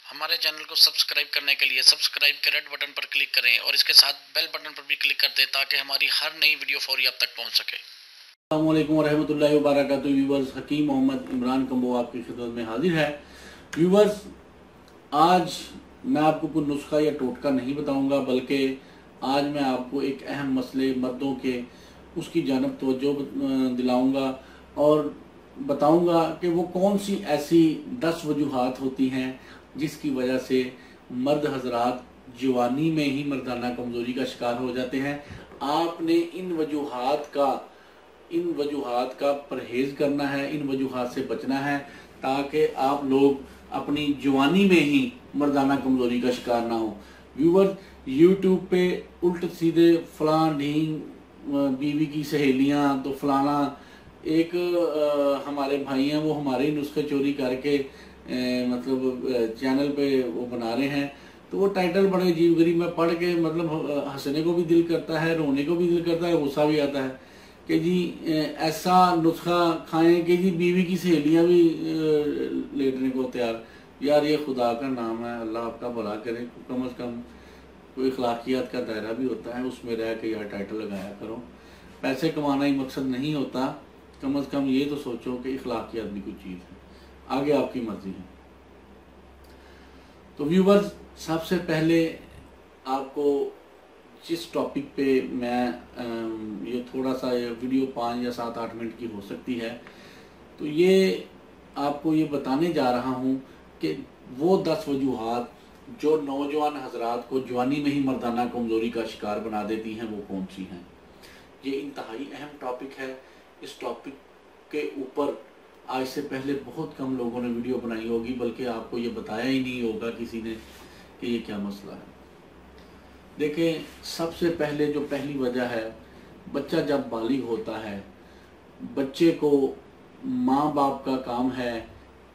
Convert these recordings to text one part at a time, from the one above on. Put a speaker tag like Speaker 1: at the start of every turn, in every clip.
Speaker 1: हमारे चैनल को सब्सक्राइब करने के लिए सब्सक्राइब के रेड बटन पर क्लिक करें और इसके साथ बेल बटन पर भी क्लिक कर दें ताकि हमारी हर नई वीडियो फौरी आप तक पहुंच सके।
Speaker 2: अस्सलाम वालेकुम रहमतुल्लाहि व बरकातुहू। व्यूवर्स, हकीम मोहम्मद इमरान कम्बो आपकी खिदमत में हाजिर है। व्यूवर्स, आज मैं आपको कोई नुस्खा या टोटका नहीं बताऊंगा, बल्कि आज मैं आपको एक अहम मसले मर्दों के उसकी जानब तवज्जो दिलाऊंगा और बताऊंगा कि वो कौन सी ऐसी 10 वजूहात होती हैं जिसकी वजह से मर्द हजरात जवानी में ही मर्दाना कमजोरी का शिकार हो जाते हैं। आपने इन वजूहात का परहेज करना है, इन वजूहात से बचना है ताकि आप लोग अपनी जवानी में ही मर्दाना कमजोरी का शिकार ना हो। व्यूअर्स, यूट्यूब पे उल्ट सीधे फलां ढींग बीवी की सहेलियां तो फलाना एक हमारे भाई हैं, वो हमारे ही नुस्खे चोरी करके मतलब चैनल पे वो बना रहे हैं। तो वो टाइटल बड़े अजीब गरीब में पढ़ के मतलब हंसने को भी दिल करता है, रोने को भी दिल करता है, गुस्सा भी आता है कि जी ऐसा नुस्खा खाएं कि जी बीवी की सहेलियां भी लेटने को तैयार। यार, ये खुदा का नाम है, अल्लाह आपका भला करे। कम से कम कोई अखलाकियात का दायरा भी होता है, उसमें रह के यार टाइटल लगाया करो। पैसे कमाना ही मकसद नहीं होता, कम से कम ये तो सोचो कि अखलाकियात भी कोई चीज़ है। आगे आपकी मर्जी है। तो व्यूवर्स, सबसे पहले आपको जिस टॉपिक पे मैं ये थोड़ा सा वीडियो 5 या 7-8 मिनट की हो सकती है, तो ये आपको ये बताने जा रहा हूँ कि वो 10 वजूहात जो नौजवान हजरात को जवानी में ही मर्दाना कमजोरी का शिकार बना देती हैं, वो कौन सी हैं। ये इंतहाई अहम टॉपिक है। इस टॉपिक के ऊपर आज से पहले बहुत कम लोगों ने वीडियो बनाई होगी, बल्कि आपको ये बताया ही नहीं होगा किसी ने कि ये क्या मसला है। देखें, सबसे पहले जो पहली वजह है, बच्चा जब बालिग होता है, बच्चे को माँ बाप का काम है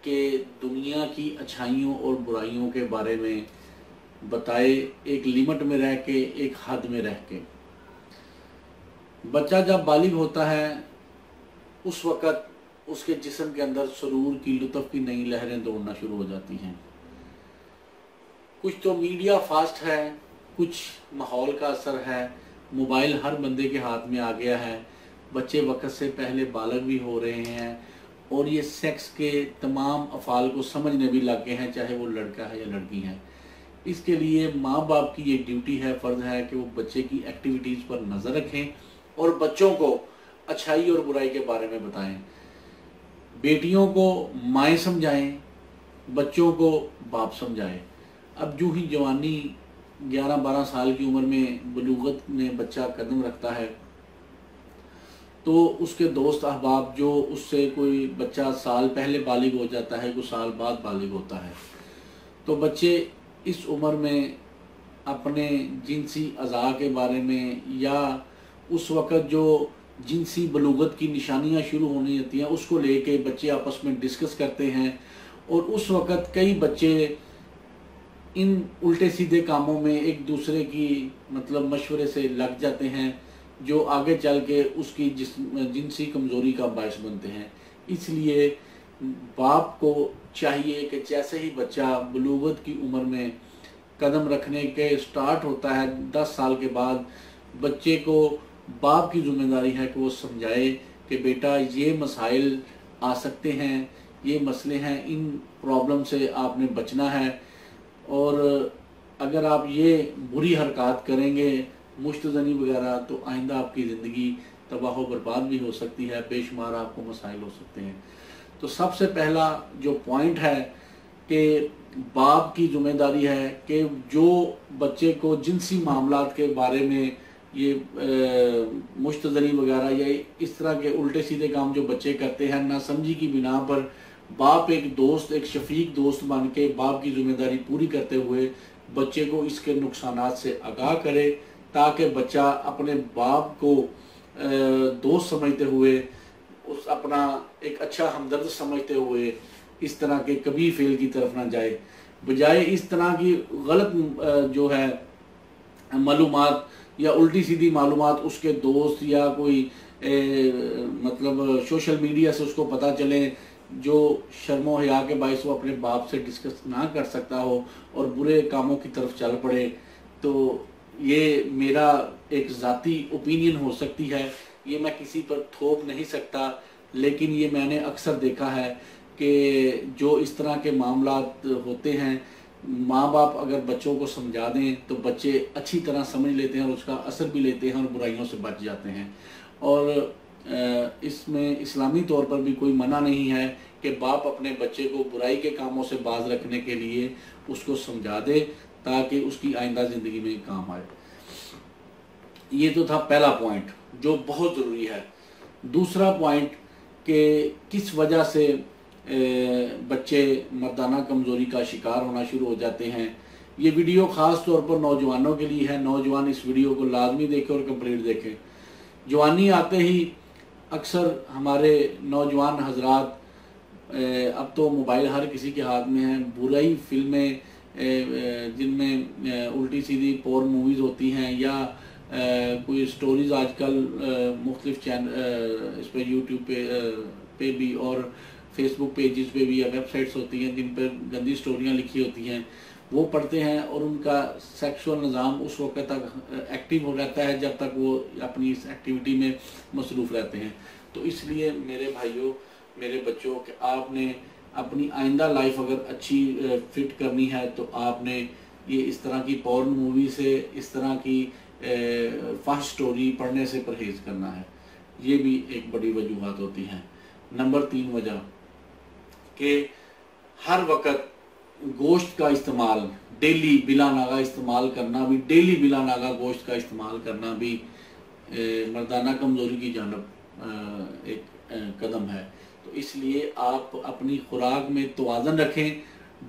Speaker 2: कि दुनिया की अच्छाइयों और बुराइयों के बारे में बताए, एक लिमिट में रह के, एक हद में रह के। बच्चा जब बालिग होता है उस वक़्त उसके जिस्म के अंदर सुरूर की, लुत्फ़ की नई लहरें दौड़ना शुरू हो जाती हैं। कुछ तो मीडिया फास्ट है, कुछ माहौल का असर है। मोबाइल हर बंदे के हाथ में आ गया है, बच्चे वक्त से पहले बालग भी हो रहे हैं और ये सेक्स के तमाम अफ़ाल को समझने भी लग गए हैं, चाहे वो लड़का है या लड़की है। इसके लिए माँ बाप की ये ड्यूटी है, फ़र्ज है कि वो बच्चे की एक्टिविटीज़ पर नज़र रखें और बच्चों को अच्छाई और बुराई के बारे में बताएं। बेटियों को माएँ समझाएं, बच्चों को बाप समझाएं। अब जो ही जवानी 11-12 साल की उम्र में बलूगत में बच्चा कदम रखता है, तो उसके दोस्त अहबाब जो उससे कोई बच्चा साल पहले बालिग हो जाता है, कुछ साल बाद बालिग होता है, तो बच्चे इस उम्र में अपने जिनसी अज़ा के बारे में या उस वक़्त जो जिनसी बलूगत की निशानियां शुरू होनी होती हैं, उसको लेके बच्चे आपस में डिस्कस करते हैं और उस वक़्त कई बच्चे इन उल्टे सीधे कामों में एक दूसरे की मतलब मशवरे से लग जाते हैं, जो आगे चल के उसकी जिनसी कमज़ोरी का बायस बनते हैं। इसलिए बाप को चाहिए कि जैसे ही बच्चा बलूगत की उम्र में कदम रखने के स्टार्ट होता है 10 साल के बाद, बच्चे को बाप की जिम्मेदारी है कि वो समझाए कि बेटा ये मसाइल आ सकते हैं, ये मसले हैं, इन प्रॉब्लम से आपने बचना है और अगर आप ये बुरी हरकत करेंगे, मुश्तज़नी वगैरह, तो आइंदा आपकी ज़िंदगी तबाह बर्बाद भी हो सकती है, बेशुमार आपको मसाइल हो सकते हैं। तो सबसे पहला जो पॉइंट है कि बाप की जिम्मेदारी है कि जो बच्चे को जिनसी मामलात के बारे में ये मुश्तज़नी वगैरह या इस तरह के उल्टे सीधे काम जो बच्चे करते हैं, ना समझी की बिना पर बाप एक दोस्त, एक शफीक दोस्त बन के बाप की जिम्मेदारी पूरी करते हुए बच्चे को इसके नुकसानात से आगाह करे, ताकि बच्चा अपने बाप को दोस्त समझते हुए, उस अपना एक अच्छा हमदर्द समझते हुए इस तरह के कभी फेल की तरफ ना जाए। बजाय इस तरह की गलत जो है मालूमात या उल्टी सीधी मालूमात उसके दोस्त या कोई मतलब सोशल मीडिया से उसको पता चले जो शर्मो हया के बायस वो अपने बाप से डिस्कस ना कर सकता हो और बुरे कामों की तरफ चल पड़े, तो ये मेरा एक ज़ाती ओपिनियन हो सकती है, ये मैं किसी पर थोप नहीं सकता, लेकिन ये मैंने अक्सर देखा है कि जो इस तरह के मामलात होते हैं, माँ बाप अगर बच्चों को समझा दें तो बच्चे अच्छी तरह समझ लेते हैं और उसका असर भी लेते हैं और बुराइयों से बच जाते हैं। और इसमें इस्लामी तौर पर भी कोई मना नहीं है कि बाप अपने बच्चे को बुराई के कामों से बाज रखने के लिए उसको समझा दे ताकि उसकी आइंदा ज़िंदगी में काम आए। ये तो था पहला पॉइंट जो बहुत ज़रूरी है। दूसरा पॉइंट कि किस वजह से बच्चे मर्दाना कमज़ोरी का शिकार होना शुरू हो जाते हैं। ये वीडियो ख़ास तौर पर नौजवानों के लिए है। नौजवान इस वीडियो को लाजमी देखें और कंप्लीट देखें। जवानी आते ही अक्सर हमारे नौजवान हजरात, अब तो मोबाइल हर किसी के हाथ में है, बुराई फिल्में जिनमें उल्टी सीधी पोर्न मूवीज़ होती हैं या कोई स्टोरीज़ आजकल मुख्तलिफ चैनल इस पर यूट्यूब पे भी और फेसबुक पेजेस पे भी या वेबसाइट्स होती हैं जिन पर गंदी स्टोरियाँ लिखी होती हैं, वो पढ़ते हैं और उनका सेक्सुअल निज़ाम उस वक्त तक एक्टिव हो रहता है जब तक वो अपनी इस एक्टिविटी में मसरूफ़ रहते हैं। तो इसलिए मेरे भाइयों, मेरे बच्चों, कि आपने अपनी आइंदा लाइफ अगर अच्छी फिट करनी है तो आपने ये इस तरह की पॉर्न मूवी से, इस तरह की फास्ट स्टोरी पढ़ने से परहेज़ करना है। ये भी एक बड़ी वजूहत होती हैं। नंबर 3 वजह कि हर वक्त गोश्त का इस्तेमाल डेली बिला नागा इस्तेमाल करना भी, डेली बिला नागा गोश्त का इस्तेमाल करना भी मर्दाना कमज़ोरी की जानब एक कदम है। तो इसलिए आप अपनी खुराक में तवाज़न रखें,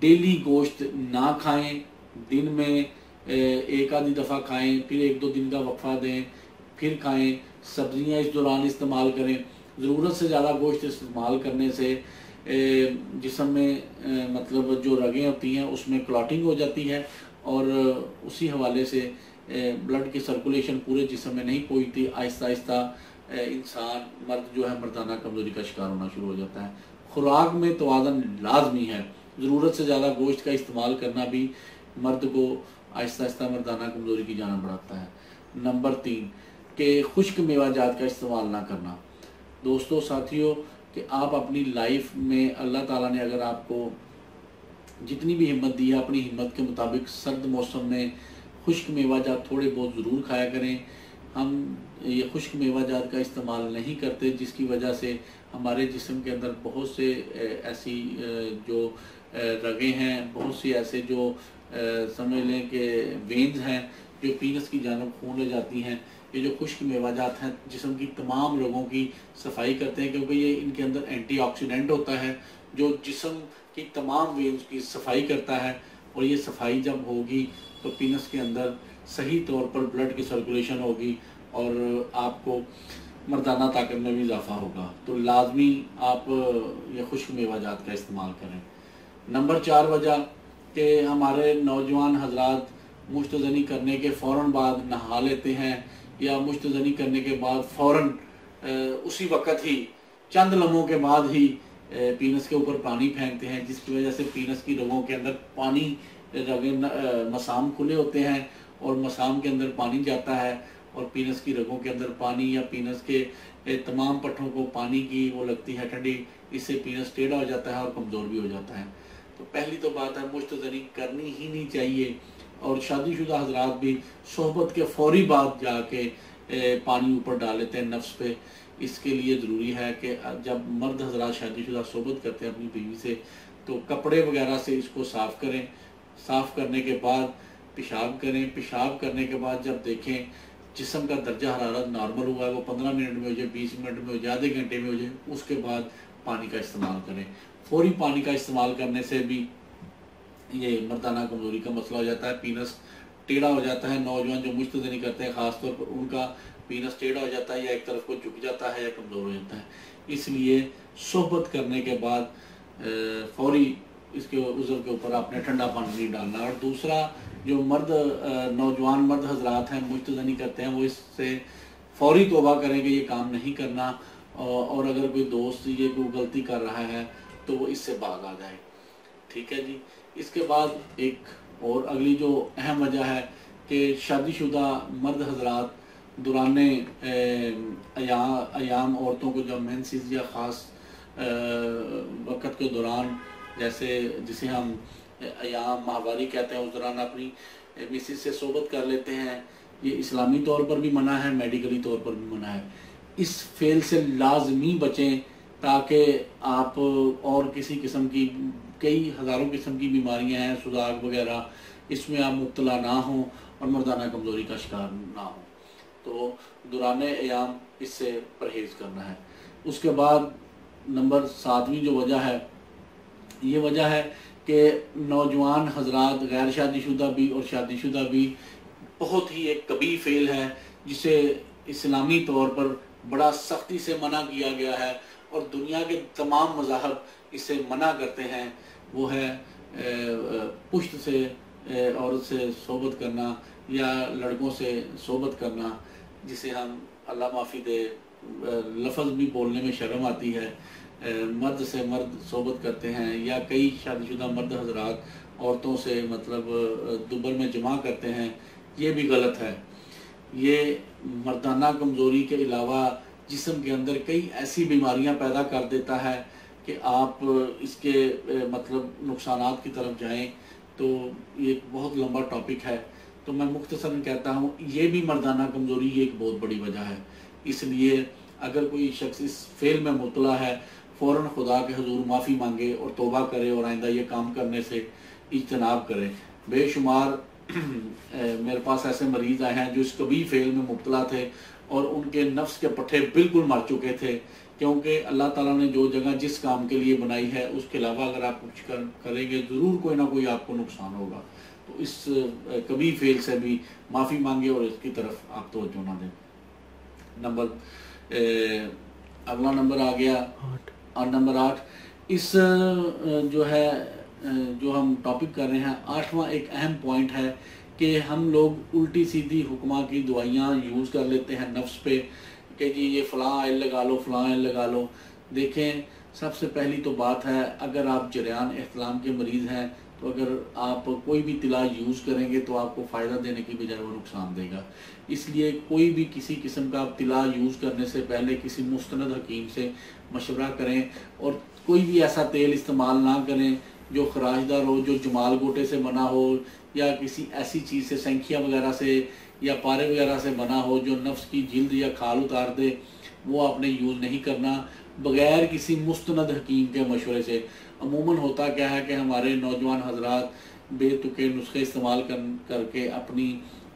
Speaker 2: डेली गोश्त ना खाएं, दिन में एक आधी दफ़ा खाएं, फिर 1-2 दिन का वक्फा दें, फिर खाएं। सब्जियां इस दौरान इस्तेमाल करें। ज़रूरत से ज़्यादा गोश्त इस्तेमाल करने से जिस्म में मतलब जो रगें होती हैं उसमें क्लॉटिंग हो जाती है और उसी हवाले से ब्लड की सर्कुलेशन पूरे जिस्म में नहीं पहुंचती। आहिस्ता आहिस्ता इंसान मर्द जो है मर्दाना कमज़ोरी का शिकार होना शुरू हो जाता है। खुराक में तवाज़न लाजमी है। ज़रूरत से ज़्यादा गोश्त का इस्तेमाल करना भी मर्द को आहिस्ता आहिस्ता मर्दाना कमज़ोरी की जाना बढ़ाता है। नंबर 3 कि खुश्क मेवाजात का इस्तेमाल ना करना। दोस्तों, साथियों, कि आप अपनी लाइफ में अल्लाह ताला ने अगर आपको जितनी भी हिम्मत दी है, अपनी हिम्मत के मुताबिक सर्द मौसम में खुश्क मेवाजात थोड़े बहुत ज़रूर खाया करें। हम ये खुश्क मेवाजात का इस्तेमाल नहीं करते, जिसकी वजह से हमारे जिस्म के अंदर बहुत से ऐसी जो रगें हैं, बहुत सी ऐसे जो समझ लें कि वेन्स हैं जो पीनस की जानब खून ले जाती हैं। ये जो खुश्क मेवाजात हैं जिस्म की तमाम रगों की सफाई करते हैं, क्योंकि ये इनके अंदर एंटीऑक्सीडेंट होता है जो जिस्म की तमाम वेन्स की सफाई करता है। और ये सफाई जब होगी तो पीनस के अंदर सही तौर पर ब्लड की सर्कुलेशन होगी और आपको मर्दाना ताकत में भी इजाफा होगा। तो लाजमी आप ये खुश्क मेवाजात का इस्तेमाल करें। नंबर 4 वजह कि हमारे नौजवान हजरात मुश्तज़नी करने के फ़ौरन बाद नहा लेते हैं या मुश्तज़नी करने के बाद फ़ौरन उसी वक़्त ही चंद लम्हों के बाद ही पीनस के ऊपर पानी फेंकते हैं, जिसकी वजह से पीनस की रगों के अंदर पानी, रगें मसाम खुले होते हैं और मसाम के अंदर पानी जाता है और पीनस की रगों के अंदर पानी या पीनस के तमाम पट्ठों को पानी की वो लगती है ठंडी, इससे पीनस टेढ़ा हो जाता है और कमज़ोर भी हो जाता है। तो पहली तो बात है मुश्तज़नी करनी ही नहीं चाहिए। और शादीशुदा हजरात भी सोहबत के फौरी बाद जाके पानी ऊपर डाल लेते हैं नफ्स पे। इसके लिए ज़रूरी है कि जब मर्द हजरात शादीशुदा सोहबत करते हैं अपनी बीवी से, तो कपड़े वगैरह से इसको साफ़ करें। साफ़ करने के बाद पेशाब करें। पेशाब करने के बाद जब देखें जिस्म का दर्जा हरारत नॉर्मल हुआ है, वो 15 मिनट में हो जाए, 20 मिनट में हो जाए, आधे घंटे में हो जाए, उसके बाद पानी का इस्तेमाल करें। फौरी पानी का इस्तेमाल करने से भी ये मर्दाना कमज़ोरी का मसला हो जाता है, पीनस टेढ़ा हो जाता है। नौजवान जो मुश्तज़नी करते हैं ख़ास तौर पर उनका पीनस टेढ़ा हो जाता है या एक तरफ को झुक जाता है या कमज़ोर हो जाता है। इसलिए सोहबत करने के बाद फौरी इसके उज़र के ऊपर आपने ठंडा पानी नहीं डालना। और दूसरा, जो नौजवान मर्द हजरात हैं मुश्तज़नी करते हैं, वो इससे फौरी तौबा करें कि ये काम नहीं करना। और अगर कोई दोस्त ये कोई गलती कर रहा है तो वो इससे भाग आ जाए। ठीक है जी। इसके बाद एक और अगली जो अहम वजह है कि शादीशुदा मर्द हजरात दौराने अयाम औरतों को जब मेंसेस या ख़ास वक़्त के दौरान, जैसे जिसे हम अयाम माहवारी कहते हैं, उस दौरान अपनी मिसेस से सोबत कर लेते हैं। ये इस्लामी तौर पर भी मना है, मेडिकली तौर पर भी मना है। इस फेल से लाजमी बचें ताकि आप और किसी किस्म की, कई हज़ारों किस्म की बीमारियां हैं, सुजाग वगैरह, इसमें आप मुब्तला ना हों और मर्दाना कमज़ोरी का शिकार ना हो। तो दौराने अयाम इससे परहेज़ करना है। उसके बाद नंबर 7वीं जो वजह है, ये वजह है कि नौजवान हजरात, गैर शादीशुदा भी और शादीशुदा भी, बहुत ही एक कबीह फेल है जिसे इस्लामी तौर पर बड़ा सख्ती से मना किया गया है और दुनिया के तमाम मज़ाहब इसे मना करते हैं। वो है पुश्त से औरत से सोबत करना या लड़कों से सोबत करना, जिसे हम अल्लाह माफ़ी दे लफ्ज़ भी बोलने में शर्म आती है। मर्द से मर्द सोबत करते हैं या कई शादीशुदा मर्द हजरात औरतों से मतलब दुबर में जमा करते हैं, ये भी गलत है। ये मर्दाना कमज़ोरी के अलावा जिस्म के अंदर कई ऐसी बीमारियां पैदा कर देता है कि आप इसके मतलब नुकसानात की तरफ जाएं तो ये बहुत लंबा टॉपिक है। तो मैं मुख्तसरन कहता हूँ ये भी मर्दाना कमज़ोरी की एक बहुत बड़ी वजह है। इसलिए अगर कोई शख्स इस फेल में मुब्तला है, फ़ौरन खुदा के हुजूर माफ़ी मांगे और तौबा करे और आइंदा ये काम करने से इज्तनाब करे। बेशुमार मेरे पास ऐसे मरीज़ आए हैं जो इस कभी फेल में मुब्तला थे और उनके नफ्स के पट्टे बिल्कुल मर चुके थे, क्योंकि अल्लाह ताला ने जो जगह जिस काम के लिए बनाई है उसके अलावा अगर आप कुछ करेंगे ज़रूर कोई ना कोई आपको नुकसान होगा। तो इस कभी फेल से भी माफ़ी मांगे और इसकी तरफ आप तवज्जो ना दें। अगला नंबर आ गया 8। इस जो है जो हम टॉपिक कर रहे हैं, 8वां एक अहम पॉइंट है कि हम लोग उल्टी सीधी हुक्मा की दवाइयाँ यूज़ कर लेते हैं नफ्स पे कि जी ये फ़लाँ आयल लगा लो, फ़लाँ आयल लगा लो। देखें, सबसे पहली तो बात है, अगर आप जरियान एहतलाम के मरीज़ हैं तो अगर आप कोई भी तिला यूज़ करेंगे तो आपको फ़ायदा देने की बजाय वो नुकसान देगा। इसलिए कोई भी किसी किस्म का तिला यूज़ करने से पहले किसी मुस्तनद हकीम से मशवरा करें और कोई भी ऐसा तेल इस्तेमाल ना करें जो खराशदार हो, जो जमाल गोटे से बना हो या किसी ऐसी चीज़ से, संखिया वगैरह से या पारे वगैरह से बना हो जो नफ्स की जिल्द या खाल उतार दे, वो आपने यूज़ नहीं करना बग़ैर किसी मुस्तनद हकीम के मशवरे से। अमूमन होता क्या है कि हमारे नौजवान हजरात बेतुके नुस्खे इस्तेमाल करके अपनी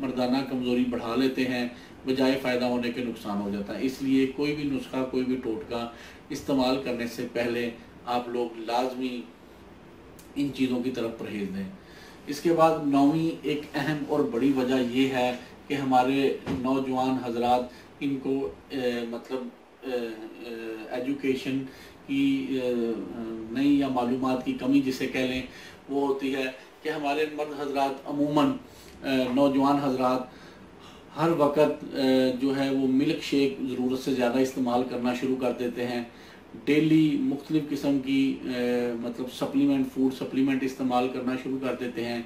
Speaker 2: मर्दाना कमज़ोरी बढ़ा लेते हैं, बजाय फ़ायदा होने के नुकसान हो जाता है। इसलिए कोई भी नुस्खा, कोई भी टोटका इस्तेमाल करने से पहले आप लोग लाजमी इन चीज़ों की तरफ परहेज़ दें। इसके बाद 9वीं एक अहम और बड़ी वजह ये है कि हमारे नौजवान हजरात इनको मतलब एजुकेशन की नई या मालूमात की कमी जिसे कह लें, वो होती है कि हमारे मर्द हजरात अमूमन नौजवान हजरात हर वक्त जो है वो मिल्क शेक ज़रूरत से ज़्यादा इस्तेमाल करना शुरू कर देते हैं। डेली मुख्तलिफ़ किस्म की मतलब फूड सप्लीमेंट इस्तेमाल करना शुरू कर देते हैं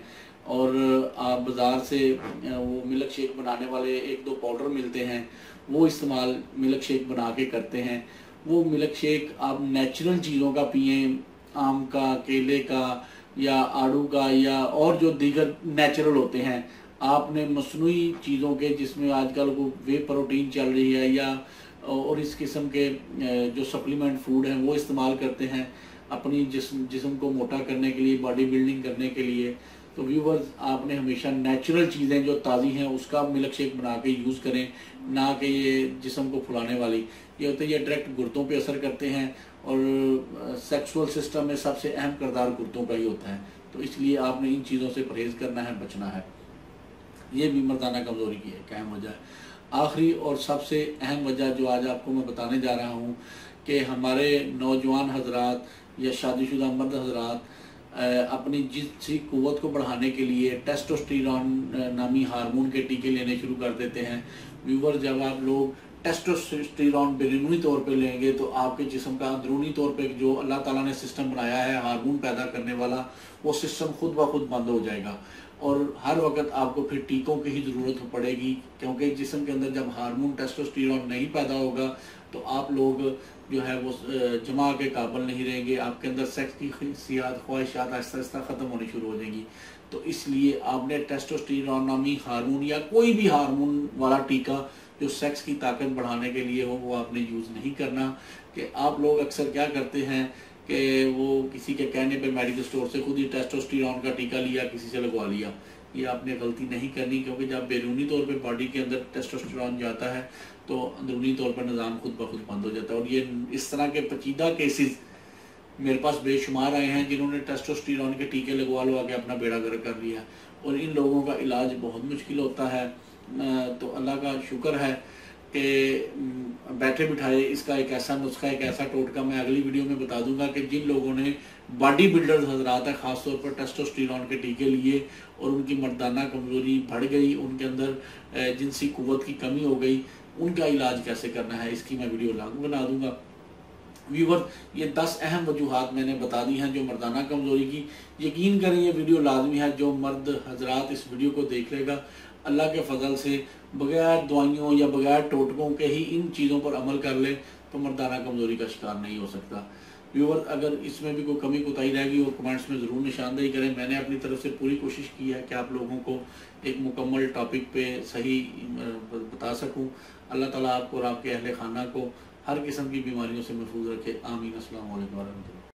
Speaker 2: और आप बाज़ार से वो मिल्क शेक बनाने वाले 1-2 पाउडर मिलते हैं, वो इस्तेमाल मिल्क शेक बना के करते हैं। वो मिल्क शेक आप नेचुरल चीज़ों का पिएं, आम का, केले का या आड़ू का या और जो दीगर नेचुरल होते हैं। आपने मसनूई चीज़ों के जिसमें आजकल वो वे प्रोटीन चल रही है या और इस किस्म के जो सप्लीमेंट फूड हैं वो इस्तेमाल करते हैं अपनी जिस्म को मोटा करने के लिए, बॉडी बिल्डिंग करने के लिए। तो व्यूवर्स, आपने हमेशा नेचुरल चीज़ें जो ताज़ी हैं उसका मिल्क शेक बना के यूज़ करें, ना कि ये जिस्म को फुलाने वाली। ये होते हैं ये डायरेक्ट गुर्दों पे असर करते हैं और सेक्सुअल सिस्टम में सबसे अहम किरदार गुर्दों का ही होता है। तो इसलिए आपने इन चीज़ों से परहेज़ करना है, बचना है। ये भी मर्दाना कमज़ोरी की एक अहम वजह है। आखिरी और सबसे अहम वजह जो आज आपको मैं बताने जा रहा हूँ कि हमारे नौजवान हजरात या शादीशुदा मर्द हजरात अपनी जिनसी क़ुव्वत को बढ़ाने के लिए टेस्टोस्टेरोन नामी हार्मोन के टीके लेने शुरू कर देते हैं। व्यूवर, जब आप लोग टेस्टोस्टेरोन बैरूनी तौर पे लेंगे तो आपके जिस्म का अंदरूनी तौर पे जो अल्लाह ताला ने सिस्टम बनाया है हार्मोन पैदा करने वाला, वो सिस्टम खुद ब खुद बंद हो जाएगा और हर वक्त आपको फिर टीकों की ही ज़रूरत पड़ेगी, क्योंकि जिस्म के अंदर जब हार्मोन टेस्टोस्टेरोन नहीं पैदा होगा तो आप लोग जो है वो जमा के काबिल नहीं रहेंगे, आपके अंदर सेक्स की ख्वाहिशात आहिस्ता आहिस्ता ख़त्म होनी शुरू हो जाएंगी। तो इसलिए आपने टेस्टोस्टेरोन नामी हार्मोन या कोई भी हार्मोन वाला टीका जो सेक्स की ताकत बढ़ाने के लिए हो वो आपने यूज़ नहीं करना। कि आप लोग अक्सर क्या करते हैं कि वो किसी के कहने पे मेडिकल स्टोर से खुद ही टेस्टोस्टेरोन का टीका लिया, किसी से लगवा लिया। ये आपने गलती नहीं करनी, क्योंकि जब बैरूनी तौर पे बॉडी के अंदर टेस्टोस्टेरोन जाता है तो अंदरूनी तौर पर निज़ाम खुद ब खुद बंद हो जाता है। और ये इस तरह के पेचीदा केसेस मेरे पास बेशुमार आए हैं जिन्होंने टेस्टोस्टेरोन के टीके लगवा के अपना बेड़ा गर्क कर लिया, और इन लोगों का इलाज बहुत मुश्किल होता है। तो अल्लाह का शुक्र है कि बैठे बिठाए इसका एक ऐसा नुस्खा, एक ऐसा टोटका मैं अगली वीडियो में बता दूंगा कि जिन लोगों ने बॉडी बिल्डर्स हजरात है ख़ासतौर पर टेस्टोस्टेरोन के टीके लिए और उनकी मर्दाना कमज़ोरी बढ़ गई, उनके अंदर जिनसी कुव्वत की कमी हो गई, उनका इलाज कैसे करना है इसकी मैं वीडियो लाजमी बना दूंगा। व्यूवर, ये 10 अहम वजूहात मैंने बता दी हैं जो मर्दाना कमज़ोरी की। यकीन करें ये वीडियो लाजमी है, जो मर्द हजरात इस वीडियो को देख लेगा अल्लाह के फजल से बगैर दवाइयों या बगैर टोटकों के ही इन चीज़ों पर अमल कर ले तो मर्दाना कमज़ोरी का शिकार नहीं हो सकता। व्यूवर, अगर इसमें भी कोई कमी कोताही रहेगी और कमेंट्स में ज़रूर निशानदेही करें। मैंने अपनी तरफ से पूरी कोशिश की है कि आप लोगों को एक मुकम्मल टॉपिक पे सही बता सकूं। अल्लाह ताला आपको और आपके अहले खाना को हर किस्म की बीमारियों से महफूज रखे। आमीन। अस्सलाम वालेकुम।